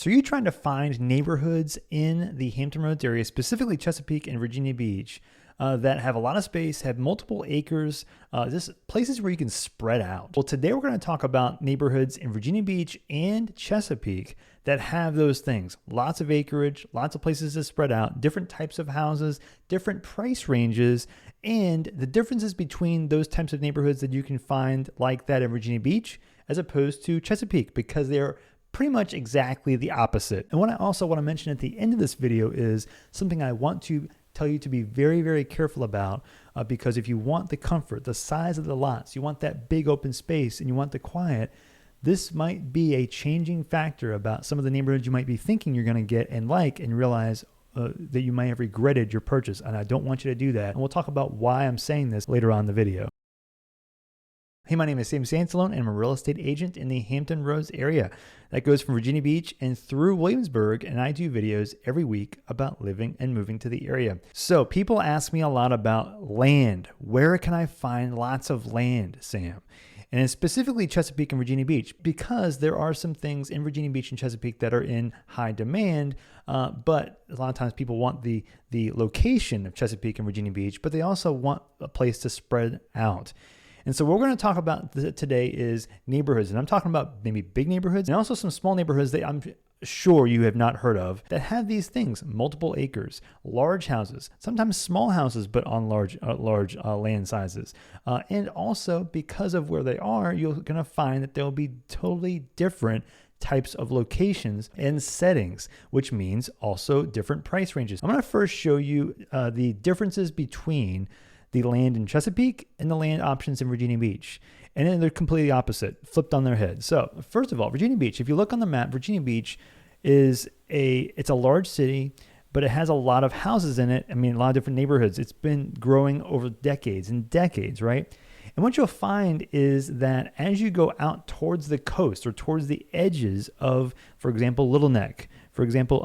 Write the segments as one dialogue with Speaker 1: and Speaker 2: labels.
Speaker 1: So are you trying to find neighborhoods in the Hampton Roads area, specifically Chesapeake and Virginia Beach, that have a lot of space, have multiple acres, just places where you can spread out? Well, today we're going to talk about neighborhoods in Virginia Beach and Chesapeake that have those things. Lots of acreage, lots of places to spread out, different types of houses, different price ranges, and the differences between those types of neighborhoods that you can find like that in Virginia Beach as opposed to Chesapeake, because they're pretty much exactly the opposite. And what I also want to mention at the end of this video is something I want to tell you to be very, very careful about, because if you want the comfort, the size of the lots, you want that big open space, and you want the quiet, this might be a changing factor about some of the neighborhoods you might be thinking you're going to get and realize that you might have regretted your purchase. And I don't want you to do that. And we'll talk about why I'm saying this later on in the video. Hey, my name is Sam Sansalone, and I'm a real estate agent in the Hampton Roads area. That goes from Virginia Beach and through Williamsburg, and I do videos every week about living and moving to the area. So people ask me a lot about land. Where can I find lots of land, Sam? And it's specifically Chesapeake and Virginia Beach, because there are some things in Virginia Beach and Chesapeake that are in high demand, but a lot of times people want the location of Chesapeake and Virginia Beach, but they also want a place to spread out. And so what we're going to talk about today is neighborhoods. And I'm talking about maybe big neighborhoods and also some small neighborhoods that I'm sure you have not heard of that have these things: multiple acres, large houses, sometimes small houses, but on large land sizes. And also, because of where they are, you're going to find that there'll be totally different types of locations and settings, which means also different price ranges. I'm going to first show you the differences between the land in Chesapeake and the land options in Virginia Beach. And then they're completely opposite, flipped on their head. So first of all, Virginia Beach, if you look on the map, Virginia Beach it's a large city, but it has a lot of houses in it. I mean, a lot of different neighborhoods. It's been growing over decades and decades, right? And what you'll find is that as you go out towards the coast or towards the edges of, for example, Little Neck, for example,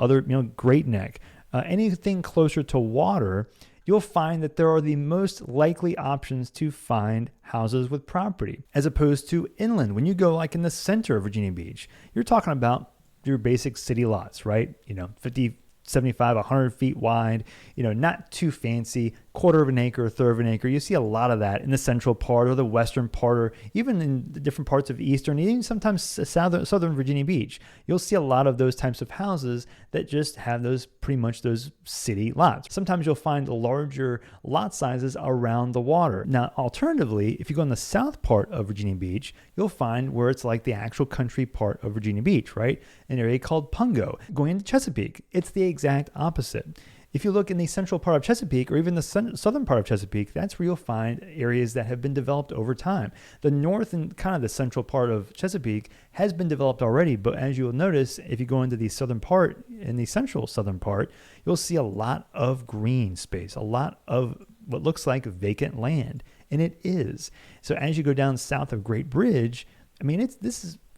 Speaker 1: Great Neck, anything closer to water, you'll find that there are the most likely options to find houses with property, as opposed to inland. When you go like in the center of Virginia Beach, you're talking about your basic city lots, right? 50, 75, 100 feet wide, not too fancy, quarter of an acre, a third of an acre. You see a lot of that in the central part or the western part, or even in the different parts of eastern, even sometimes southern Virginia Beach. You'll see a lot of those types of houses that just have pretty much those city lots. Sometimes you'll find larger lot sizes around the water. Now, alternatively, if you go in the south part of Virginia Beach, you'll find where it's like the actual country part of Virginia Beach, right? An area called Pungo. Going into Chesapeake, it's the exact opposite. If you look in the central part of Chesapeake, or even the southern part of Chesapeake, that's where you'll find areas that have been developed over time. The north and kind of the central part of Chesapeake has been developed already, but as you'll notice, if you go into the southern part, in the central southern part, you'll see a lot of green space, a lot of what looks like vacant land, and it is. So as you go down south of Great Bridge, I mean,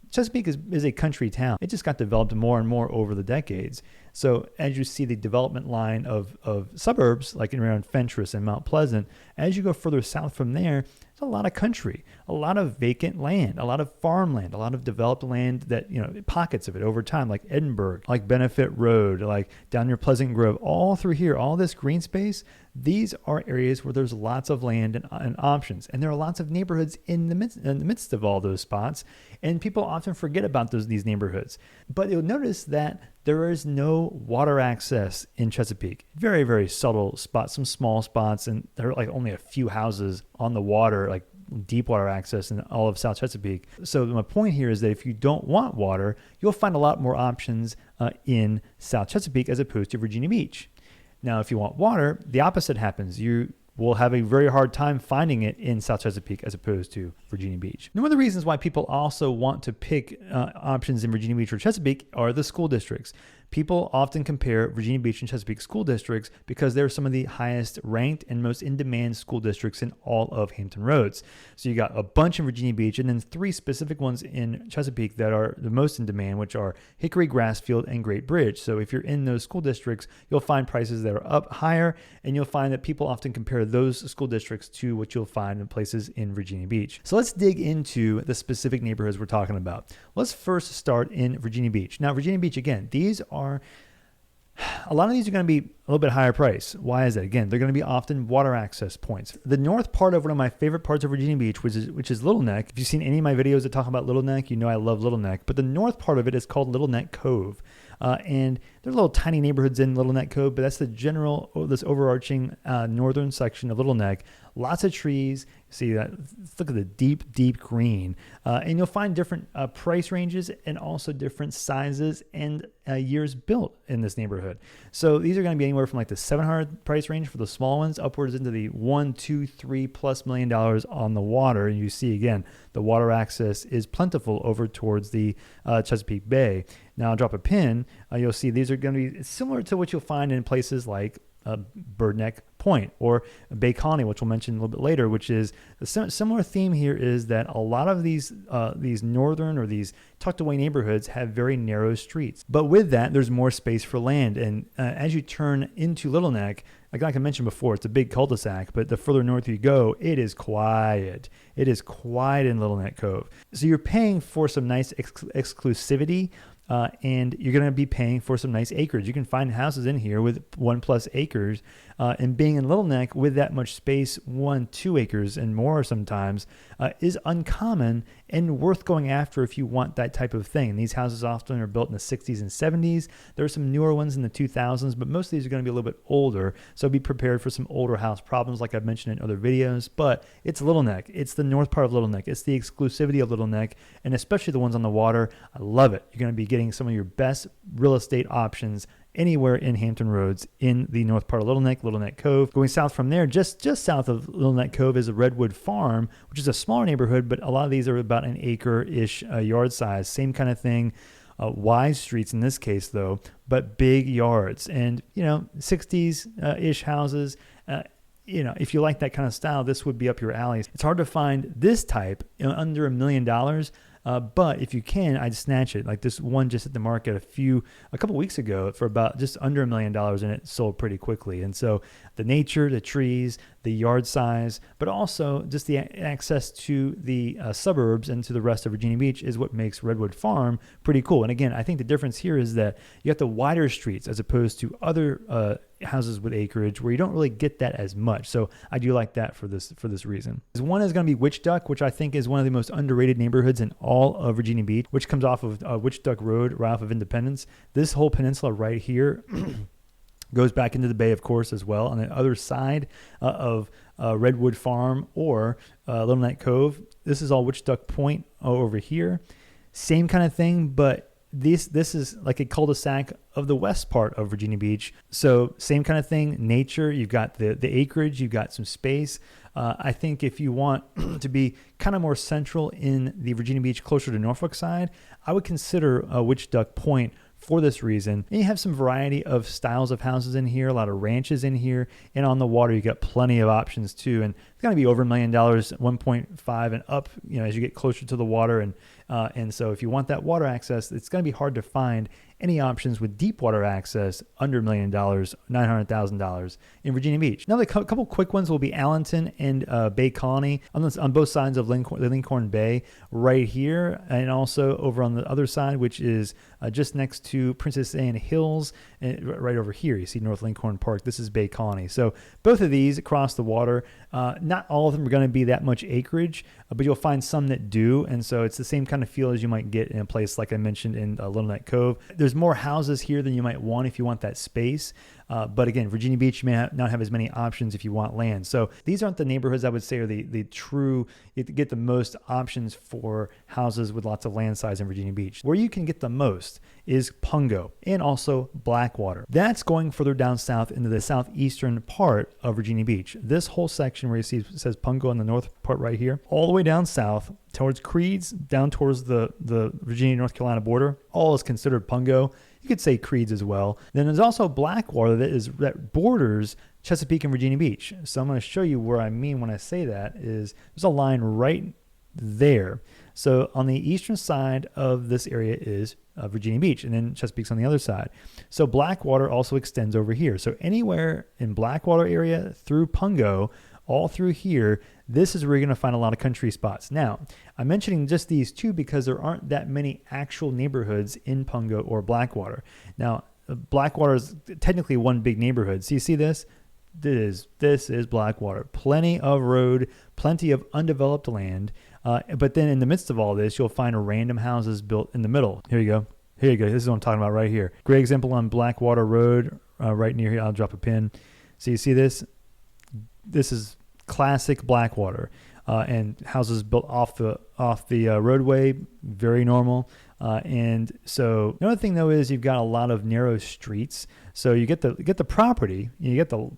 Speaker 1: Chesapeake is a country town. It just got developed more and more over the decades. So as you see the development line of suburbs, like around Fentress and Mount Pleasant, as you go further south from there, there's a lot of country, a lot of vacant land, a lot of farmland, a lot of developed land that, pockets of it over time, like Edinburgh, like Benefit Road, like down near Pleasant Grove, all through here, all this green space. These are areas where there's lots of land and options. And there are lots of neighborhoods in the midst of all those spots. And people often forget about these neighborhoods. But you'll notice that there is no water access in Chesapeake. Very, very subtle spots, some small spots, and there are like only a few houses on the water, like deep water access in all of South Chesapeake. So my point here is that if you don't want water, you'll find a lot more options in South Chesapeake as opposed to Virginia Beach. Now, if you want water, the opposite happens. You will have a very hard time finding it in South Chesapeake as opposed to Virginia Beach. And one of the reasons why people also want to pick options in Virginia Beach or Chesapeake are the school districts. People often compare Virginia Beach and Chesapeake school districts because they're some of the highest ranked and most in-demand school districts in all of Hampton Roads. So you got a bunch in Virginia Beach and then 3 specific ones in Chesapeake that are the most in demand, which are Hickory, Grassfield, and Great Bridge. So if you're in those school districts, you'll find prices that are up higher, and you'll find that people often compare those school districts to what you'll find in places in Virginia Beach. So let's dig into the specific neighborhoods we're talking about. Let's first start in Virginia Beach. Now, Virginia Beach, again, a lot of these are going to be a little bit higher price. Why is that? Again, they're going to be often water access points. The north part of one of my favorite parts of Virginia Beach, which is Little Neck. If you've seen any of my videos that talk about Little Neck, you know I love Little Neck. But the north part of it is called Little Neck Cove. And there's little tiny neighborhoods in Little Neck Cove, but that's this overarching northern section of Little Neck. Lots of trees. See that? Look at the deep, deep green. And you'll find different price ranges and also different sizes and years built in this neighborhood. So these are going to be anywhere from like the $700 price range for the small ones upwards into the $1, $2, $3+ million on the water. And you see, again, the water access is plentiful over towards the Chesapeake Bay. Now, I'll drop a pin. You'll see these are going to be similar to what you'll find in places like Birdneck Point or Bay Colony, which we'll mention a little bit later, which is a similar theme here is that a lot of these northern or these tucked away neighborhoods have very narrow streets. But with that, there's more space for land. And as you turn into Little Neck, like I mentioned before, it's a big cul-de-sac, but the further north you go, it is quiet. It is quiet in Little Neck Cove. So you're paying for some nice exclusivity. And you're going to be paying for some nice acreage. You can find houses in here with 1+ acres, and being in Little Neck with that much space, 1-2 acres and more sometimes, is uncommon and worth going after if you want that type of thing. And these houses often are built in the 60s and 70s. There are some newer ones in the 2000s, but most of these are going to be a little bit older. So be prepared for some older house problems like I've mentioned in other videos. But it's Little Neck. It's the north part of Little Neck. It's the exclusivity of Little Neck, and especially the ones on the water. I love it. You're going to be getting some of your best real estate options anywhere in Hampton Roads in the north part of Little Neck Cove. Going south from there, just south of Little Neck Cove is a Redwood Farm, which is a smaller neighborhood, but a lot of these are about an acre-ish yard size. Same kind of thing. Wide streets in this case, though, but big yards. And, 60s-ish houses. If you like that kind of style, this would be up your alley. It's hard to find this type under $1 million. But if you can, I'd snatch it. Like this one just hit the market a couple weeks ago for about just under $1 million, and it sold pretty quickly. And so the nature, the trees, the yard size, but also just the access to the suburbs and to the rest of Virginia Beach is what makes Redwood Farm pretty cool. And again, I think the difference here is that you have the wider streets as opposed to other houses with acreage where you don't really get that as much. So I do like that for this reason. One is going to be Witchduck, which I think is one of the most underrated neighborhoods in all of Virginia Beach, which comes off of Witchduck Road right off of Independence. This whole peninsula right here goes back into the bay, of course, as well. On the other side of Redwood Farm or Little Neck Cove, this is all Witchduck Point over here. Same kind of thing, but this is like a cul-de-sac of the west part of Virginia Beach. So same kind of thing, nature, you've got the acreage, you've got some space. I think if you want to be kind of more central in the Virginia Beach, closer to Norfolk side, I would consider Witchduck Point for this reason. And you have some variety of styles of houses in here, a lot of ranches in here, and on the water you got plenty of options too. And it's going to be over $1 million, 1.5 and up, as you get closer to the water. And so if you want that water access, it's going to be hard to find any options with deep water access under $1 million, $900,000 in Virginia Beach. Now, the couple quick ones will be Allenton and Bay Colony on both sides of the Lincoln Bay right here, and also over on the other side, which is just next to Princess Anne Hills, right over here. You see North Lincoln Park. This is Bay Colony. So both of these across the water, not all of them are going to be that much acreage, but you'll find some that do. And so it's the same kind of feel as you might get in a place like I mentioned in Little Neck Cove. There's more houses here than you might want if you want that space. But again, Virginia Beach may not have as many options if you want land. So these aren't the neighborhoods I would say are the true, you get the most options for houses with lots of land size in Virginia Beach. Where you can get the most is Pungo and also Blackwater. That's going further down south into the southeastern part of Virginia Beach. This whole section where you see it says Pungo on the north part right here, all the way down south towards Creeds, down towards the Virginia-North Carolina border, all is considered Pungo. You You could say Creeds as well. Then there's also Blackwater that borders Chesapeake and Virginia Beach. So I'm going to show you where I mean when I say that is there's a line right there. So on the eastern side of this area is Virginia Beach, and then Chesapeake's on the other side. So Blackwater also extends over here. So anywhere in Blackwater area through Pungo, all through here, this is where you're going to find a lot of country spots. Now, I'm mentioning just these two because there aren't that many actual neighborhoods in Pungo or Blackwater. Now, Blackwater is technically one big neighborhood. So you see this? This is Blackwater. Plenty of road, plenty of undeveloped land. But then in the midst of all this, you'll find random houses built in the middle. Here you go. Here you go. This is what I'm talking about right here. Great example on Blackwater Road, right near here. I'll drop a pin. So you see this? This is classic Blackwater, and houses built off the roadway, very normal. And so another thing though is you've got a lot of narrow streets. So you get the property, you get the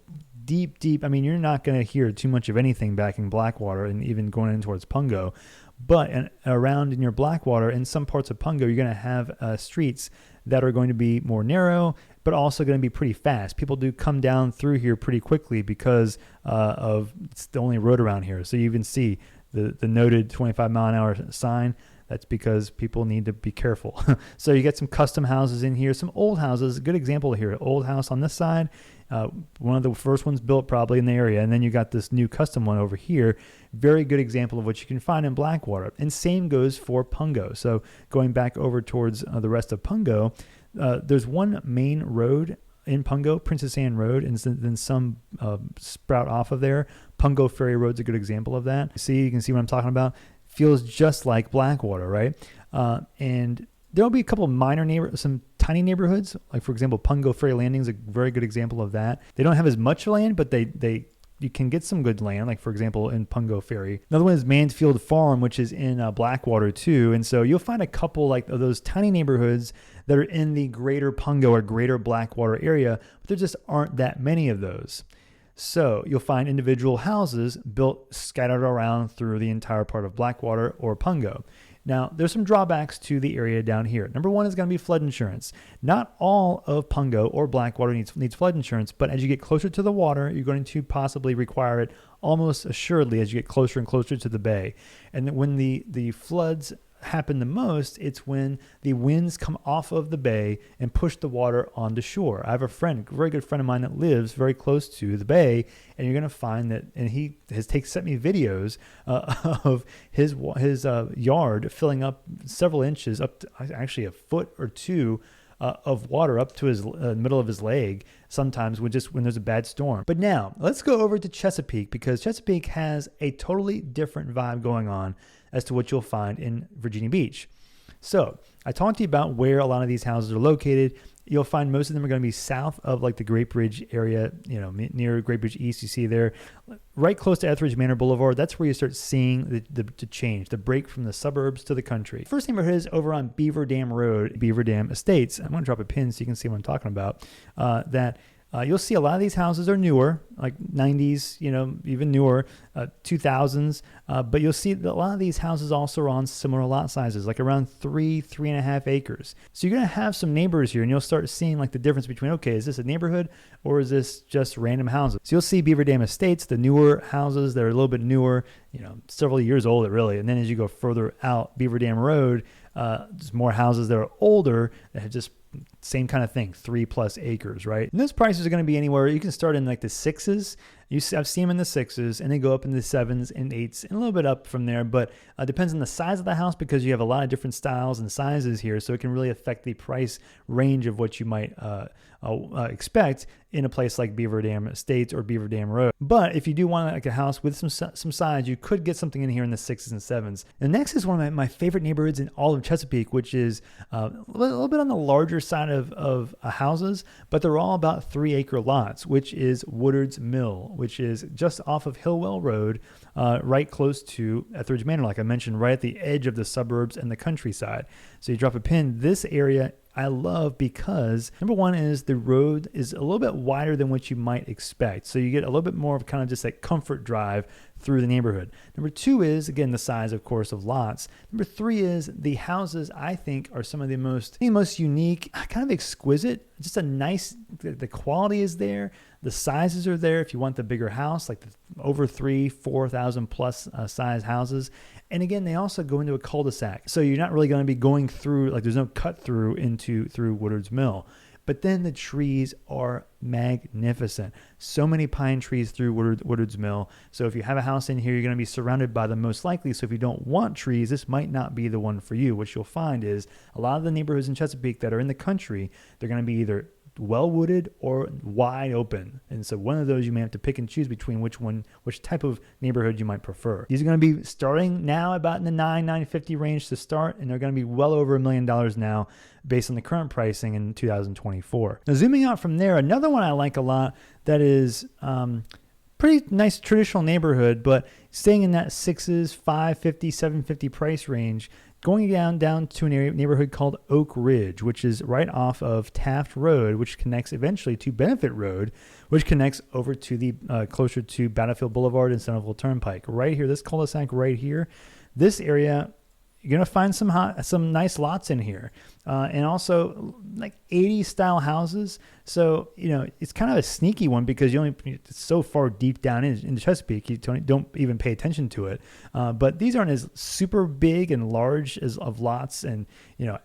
Speaker 1: deep. I mean, you're not going to hear too much of anything back in Blackwater and even going in towards Pungo. But around in your Blackwater, in some parts of Pungo, you're going to have streets that are going to be more narrow, but also going to be pretty fast. People do come down through here pretty quickly because of it's the only road around here. So you even see the noted 25-mile-an-hour sign. That's because people need to be careful. So you get some custom houses in here, some old houses. A good example here, old house on this side. One of the first ones built probably in the area. And then you got this new custom one over here. Very good example of what you can find in Blackwater. And same goes for Pungo. So going back over towards the rest of Pungo, there's one main road in Pungo, Princess Anne Road, and then some sprout off of there. Pungo Ferry Road's a good example of that. See, you can see what I'm talking about. Feels just like Blackwater, right? And there'll be a couple of some tiny neighborhoods. Like, for example, Pungo Ferry Landing is a very good example of that. They don't have as much land, but you can get some good land, like, for example, in Pungo Ferry. Another one is Mansfield Farm, which is in Blackwater, too. And so you'll find a couple like of those tiny neighborhoods that are in the greater Pungo or greater Blackwater area, but there just aren't that many of those. So you'll find individual houses built scattered around through the entire part of Blackwater or Pungo. Now, there's some drawbacks to the area down here. Number one is going to be flood insurance. Not all of Pungo or Blackwater needs flood insurance, but as you get closer to the water, you're going to possibly require it almost assuredly as you get closer and closer to the bay. And when the floods happen the most, it's when the winds come off of the bay and push the water onto shore. I have a very good friend of mine that lives very close to the bay, and you're going to find that, and he has sent me videos of his yard filling up several inches, up to actually a foot or two of water up to his middle of his leg, sometimes when there's a bad storm. But now let's go over to Chesapeake, because Chesapeake has a totally different vibe going on as to what you'll find in Virginia Beach. So I talked to you about where a lot of these houses are located. You'll find most of them are going to be south of like the Great Bridge area, near Great Bridge East. You see there, right close to Etheridge Manor Boulevard. That's where you start seeing the change, the break from the suburbs to the country. First neighborhood is over on Beaver Dam Road, Beaver Dam Estates. I'm going to drop a pin so you can see what I'm talking about. You'll see a lot of these houses are newer, like 90s, even newer, 2000s. But you'll see that a lot of these houses also are on similar lot sizes, like around 3.5 acres. So you're going to have some neighbors here, and you'll start seeing like the difference between, okay, is this a neighborhood or is this just random houses? So you'll see Beaver Dam Estates, the newer houses that are a little bit newer, several years old really. And then as you go further out Beaver Dam Road, there's more houses that are older that have just same kind of thing, 3+ acres, right? And those prices are going to be anywhere. You can start in like the 6s. I've seen them in the 6s, and they go up in the 7s and 8s and a little bit up from there. But it depends on the size of the house, because you have a lot of different styles and sizes here. So it can really affect the price range of what you might expect in a place like Beaver Dam Estates or Beaver Dam Road. But if you do want like a house with some size, you could get something in here in the 6s and 7s. And next is one of my favorite neighborhoods in all of Chesapeake, which is a little bit on the larger side of houses, but they're all about 3-acre lots, which is Woodard's Mill, which is just off of Hillwell Road, right close to Etheridge Manor, like I mentioned, right at the edge of the suburbs and the countryside. So you drop a pin. This area I love because number one is the road is a little bit wider than what you might expect. So you get a little bit more of kind of just like comfort drive through the neighborhood. Number two is, again, the size, of course, of lots. Number three is the houses, I think, are some of the most unique, kind of exquisite. Just a nice, the quality is there. The sizes are there if you want the bigger house, like the over 4,000 plus size houses. And again, they also go into a cul-de-sac. So you're not really going to be going through, like there's no cut through through Woodard's Mill. But then the trees are magnificent. So many pine trees through Woodard's Mill. So if you have a house in here, you're going to be surrounded by them most likely. So if you don't want trees, this might not be the one for you. What you'll find is a lot of the neighborhoods in Chesapeake that are in the country, they're going to be either well wooded or wide open. And so one of those you may have to pick and choose between which type of neighborhood you might prefer. These are going to be starting now about in the $950 range to start, and they're going to be well over $1 million now based on the current pricing in 2024. Now zooming out from there, another one I like a lot that is pretty nice traditional neighborhood, but staying in that $600, $550, $750 price range, going down to a neighborhood called Oak Ridge, which is right off of Taft Road, which connects eventually to Benefit Road, which connects over to the closer to Battlefield Boulevard and Centerville Turnpike. Right here, this cul-de-sac right here, this area, you're going to find some nice lots in here. And also like 80s style houses. So, it's kind of a sneaky one because it's so far deep down in Chesapeake, you don't even pay attention to it. But these aren't as super big and large of lots and,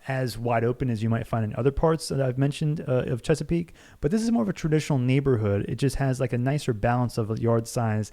Speaker 1: as wide open as you might find in other parts that I've mentioned of Chesapeake. But this is more of a traditional neighborhood. It just has like a nicer balance of yard size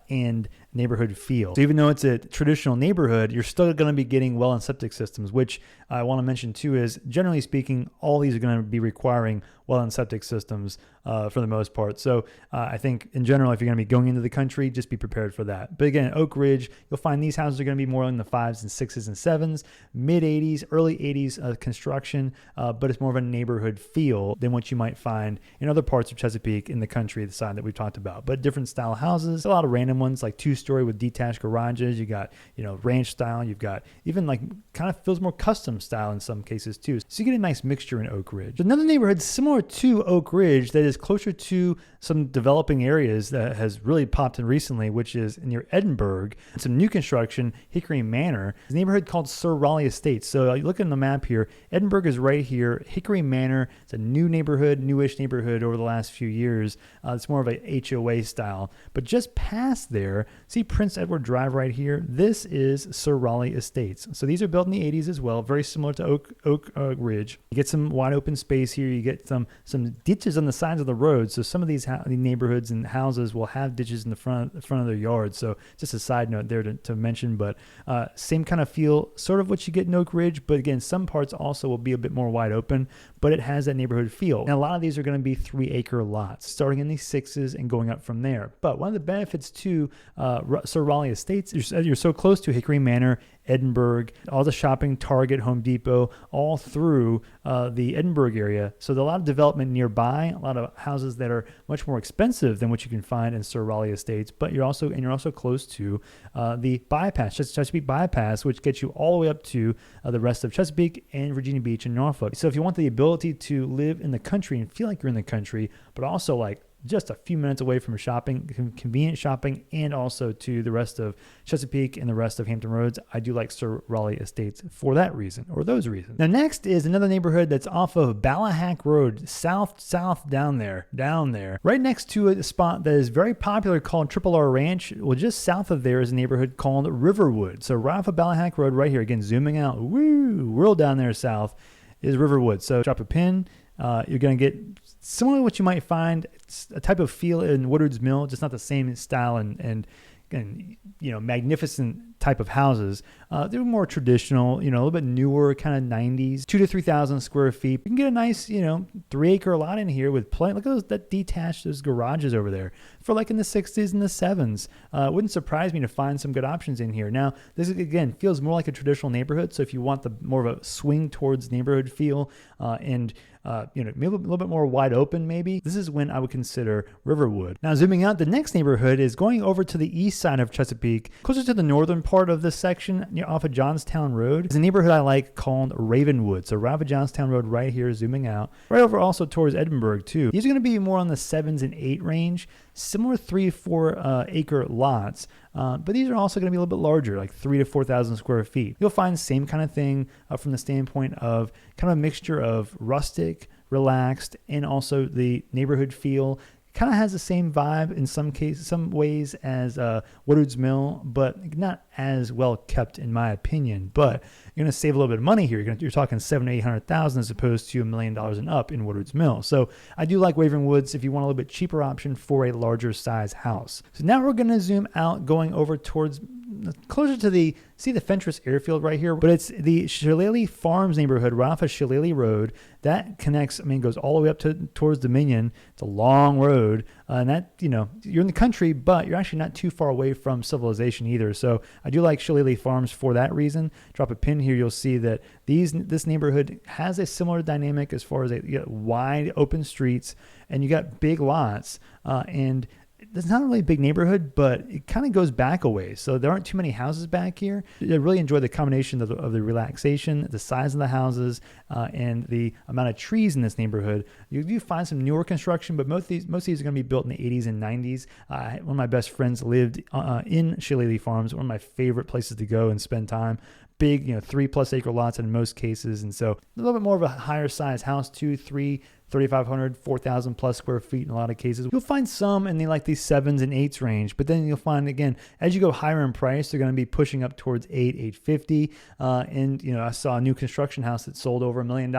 Speaker 1: and neighborhood feel. So even though it's a traditional neighborhood, you're still going to be getting well and septic systems, which I want to mention too is, generally speaking, all these are going to be requiring well and septic systems for the most part. So I think in general, if you're going to be going into the country, just be prepared for that. But again, Oak Ridge, you'll find these houses are going to be more in the 5s and 6s and 7s, mid 80s, early 80s construction, but it's more of a neighborhood feel than what you might find in other parts of Chesapeake in the country, the side that we've talked about. But different style houses, a lot of random ones like 2-story with detached garages. You got, ranch style. You've got even like kind of feels more custom style in some cases too. So you get a nice mixture in Oak Ridge. Another neighborhood similar to Oak Ridge that is closer to some developing areas that has really popped in recently, which is near Edinburgh, some new construction, Hickory Manor. It's a neighborhood called Sir Raleigh Estates. So you look at the map here, Edinburgh is right here. Hickory Manor, it's a new neighborhood, newish neighborhood over the last few years. It's more of a HOA style. But just past there, see Prince Edward Drive right here? This is Sir Raleigh Estates. So these are built in the 80s as well, very similar to Oak Ridge. You get some wide open space here. You get some ditches on the sides of the road. So some of these neighborhoods and houses will have ditches in the front of their yard. So just a side note there to mention, but same kind of feel, sort of what you get in Oak Ridge. But again, some parts also will be a bit more wide open, but it has that neighborhood feel. And a lot of these are going to be 3-acre lots, starting in these 6s and going up from there. But one of the benefits to Sir Raleigh Estates, you're so close to Hickory Manor, Edinburgh, all the shopping, Target, Home Depot, all through the Edinburgh area. So there's a lot of development nearby, a lot of houses that are much more expensive than what you can find in Sir Raleigh Estates. But you're also close to the bypass, Chesapeake bypass, which gets you all the way up to the rest of Chesapeake and Virginia Beach and Norfolk. So if you want the ability to live in the country and feel like you're in the country, but also like just a few minutes away from shopping, convenient shopping, and also to the rest of Chesapeake and the rest of Hampton Roads, I do like Sir Raleigh Estates for that reason, or those reasons. Now next is another neighborhood that's off of Ballahack Road, south down there, right next to a spot that is very popular called Triple R Ranch. Well, just south of there is a neighborhood called Riverwood. So right off of Ballahack Road right here, again, zooming out, real down there south is Riverwood. So drop a pin. You're going to get similar to what you might find. It's a type of feel in Woodard's Mill, just not the same style and magnificent type of houses. They're more traditional, a little bit newer, kind of 90s, 2,000 to 3,000 square feet. You can get a nice, 3-acre lot in here with plenty. Look at that detached, those garages over there for like in the 60s and the 7s. It wouldn't surprise me to find some good options in here. Now, this again feels more like a traditional neighborhood. So if you want the more of a swing towards neighborhood feel and maybe a little bit more wide open maybe, this is when I would consider Riverwood. Now zooming out, the next neighborhood is going over to the east side of Chesapeake, closer to the northern part of this section off of Johnstown Road. It's a neighborhood I like called Ravenwood. So right off of Johnstown Road right here, zooming out. Right over also towards Edinburgh too. These are going to be more on the 7s and 8 range, similar 3-4 acre lots. But these are also going to be a little bit larger, like 3,000 to 4,000 square feet. You'll find the same kind of thing from the standpoint of kind of a mixture of rustic, relaxed, and also the neighborhood feel. Kind of has the same vibe in some ways as Woodward's Mill, but not as well kept in my opinion. But you're going to save a little bit of money here. You're talking $700,000 to $800,000 as opposed to $1 million and up in Woodward's Mill. So I do like Ravenwoods if you want a little bit cheaper option for a larger size house. So now we're going to zoom out, going over towards closer to the Fentress Airfield right here, but it's the Chile Farms neighborhood right off of Chile Road that connects. Goes all the way up towards Dominion. It's a long road, and that you're in the country, but you're actually not too far away from civilization either. So I do like Chile Farms for that reason. Drop a pin here, you'll see that this neighborhood has a similar dynamic as far as you got wide open streets and you got big lots, and it's not really a big neighborhood, but it kind of goes back a ways. So there aren't too many houses back here. I really enjoy the combination of the relaxation, the size of the houses, and the amount of trees in this neighborhood. You do find some newer construction, but most of these are going to be built in the 80s and 90s. One of my best friends lived in Chile Farms, one of my favorite places to go and spend time. Big, 3+ acre lots in most cases. And so a little bit more of a higher size house, 2, 3, 3,500, 4,000 plus square feet in a lot of cases. You'll find some in these 7s and 8s range, but then you'll find, again, as you go higher in price, they're going to be pushing up towards 850. And I saw a new construction house that sold over $1 million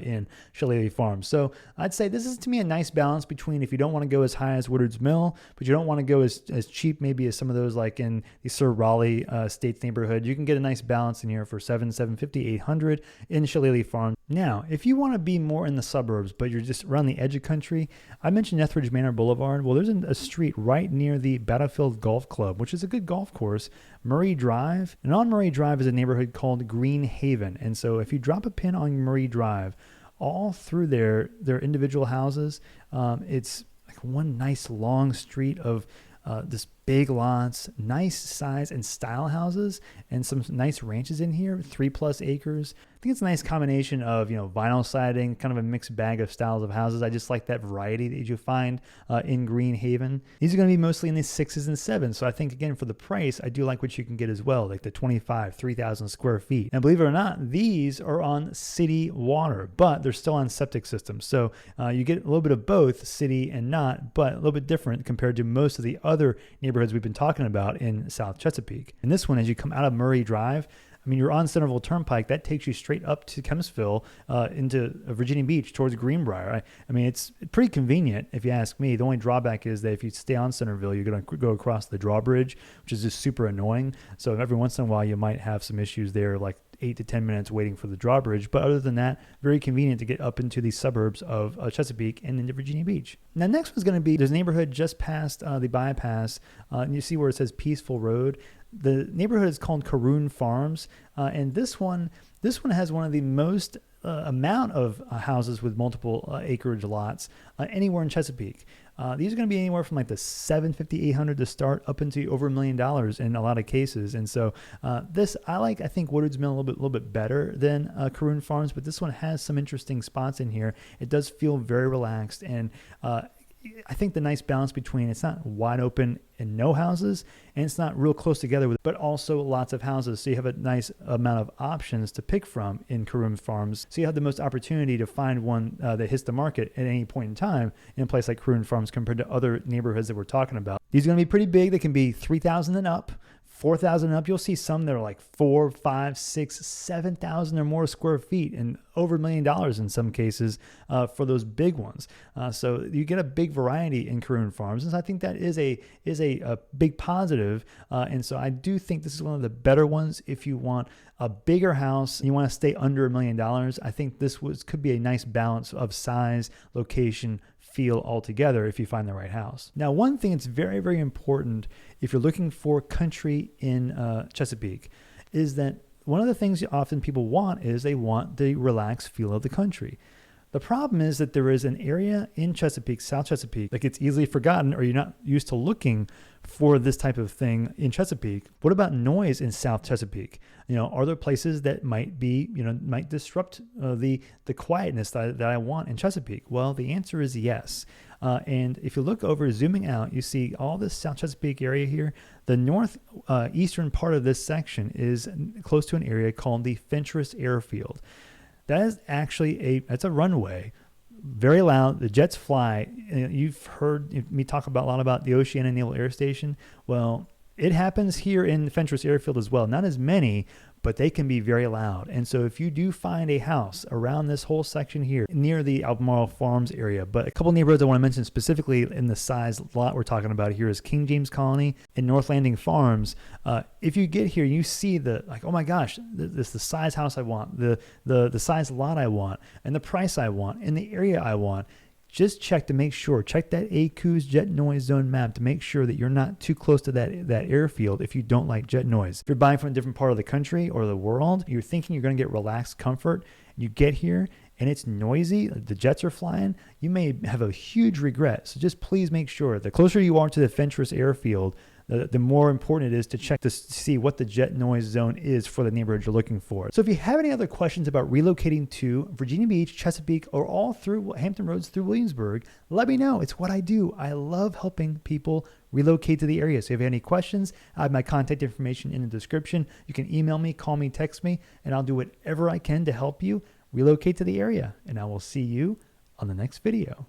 Speaker 1: in Chile Farms. So I'd say this is, to me, a nice balance between if you don't want to go as high as Woodward's Mill, but you don't want to go as cheap maybe as some of those like in the Sir Raleigh Estates neighborhood. You can get a nice balance in here for 750, 800 in Chile Farms. Now, if you want to be more in the suburbs, but you're just around the edge of country, I mentioned Etheridge Manor Boulevard. Well, there's a street right near the Battlefield Golf Club, which is a good golf course, Murray Drive. And on Murray Drive is a neighborhood called Green Haven. And so if you drop a pin on Murray Drive, all through their individual houses, it's like one nice long street of this big lots, nice size and style houses, and some nice ranches in here, 3+ acres. I think it's a nice combination of, vinyl siding, kind of a mixed bag of styles of houses. I just like that variety that you find in Green Haven. These are going to be mostly in the 6s and 7s. So I think, again, for the price, I do like what you can get as well, like the 3,000 square feet. And believe it or not, these are on city water, but they're still on septic systems. So you get a little bit of both city and not, but a little bit different compared to most of the other neighborhoods we've been talking about in South Chesapeake. And this one, as you come out of Murray Drive, you're on Centerville Turnpike. That takes you straight up to Kempsville into Virginia Beach towards Greenbrier. It's pretty convenient if you ask me. The only drawback is that if you stay on Centerville, you're going to go across the drawbridge, which is just super annoying. So every once in a while, you might have some issues there, like 8 to 10 minutes waiting for the drawbridge. But other than that, very convenient to get up into the suburbs of Chesapeake and into Virginia Beach. Now, next one's going to be, there's a neighborhood just past the bypass, and you see where it says Peaceful Road. The neighborhood is called Kon Farms, and this one has one of the most amount of houses with multiple acreage lots anywhere in Chesapeake. These are going to be anywhere from like the 750, 800 to start up into over $1 million in a lot of cases. And so this, I think Woodward's Mill a little bit better than Kon Farms, but this one has some interesting spots in here. It does feel very relaxed, and I think the nice balance between it's not wide open and no houses, and it's not real close together, but also lots of houses. So you have a nice amount of options to pick from in Kon Farms. So you have the most opportunity to find one that hits the market at any point in time in a place like Kon Farms compared to other neighborhoods that we're talking about. These are going to be pretty big. They can be 3,000 and up. 4,000 and up. You'll see some that are like 4, 5, 6, 7,000 or more square feet and over $1 million in some cases for those big ones. So you get a big variety in Kon Farms, and I think that is a big positive. And so I do think this is one of the better ones if you want a bigger house and you want to stay under $1 million. I think this could be a nice balance of size, location, feel altogether if you find the right house. Now, one thing that's very, very important if you're looking for country in Chesapeake is that one of the things often people want is they want the relaxed feel of the country. The problem is that there is an area in Chesapeake, South Chesapeake, that gets easily forgotten, or you're not used to looking for this type of thing in Chesapeake. What about noise in South Chesapeake? Are there places that might be, might disrupt the quietness that I want in Chesapeake? Well, the answer is yes. And if you look over, zooming out, you see all this South Chesapeake area here. The north eastern part of this section is close to an area called the Fentress Airfield. That is actually that's a runway, very loud. The jets fly. You've heard me talk a lot about the Oceana Naval Air Station. Well, it happens here in Fentress Airfield as well. Not as many, but they can be very loud. And so if you do find a house around this whole section here near the Albemarle Farms area, but a couple neighborhoods I want to mention specifically in the size lot we're talking about here is King James Colony and North Landing Farms. If you get here, you see oh my gosh, this the size house I want, the size lot I want, and the price I want, and the area I want. Just check to make sure. Check that ACU's jet noise zone map to make sure that you're not too close to that airfield if you don't like jet noise. If you're buying from a different part of the country or the world, you're thinking you're going to get relaxed comfort, you get here and it's noisy, the jets are flying, you may have a huge regret. So just please make sure the closer you are to the Fentress Airfield, the more important it is to check to see what the jet noise zone is for the neighborhood you're looking for. So if you have any other questions about relocating to Virginia Beach, Chesapeake, or all through Hampton Roads through Williamsburg, let me know. It's what I do. I love helping people relocate to the area. So if you have any questions, I have my contact information in the description. You can email me, call me, text me, and I'll do whatever I can to help you relocate to the area. And I will see you on the next video.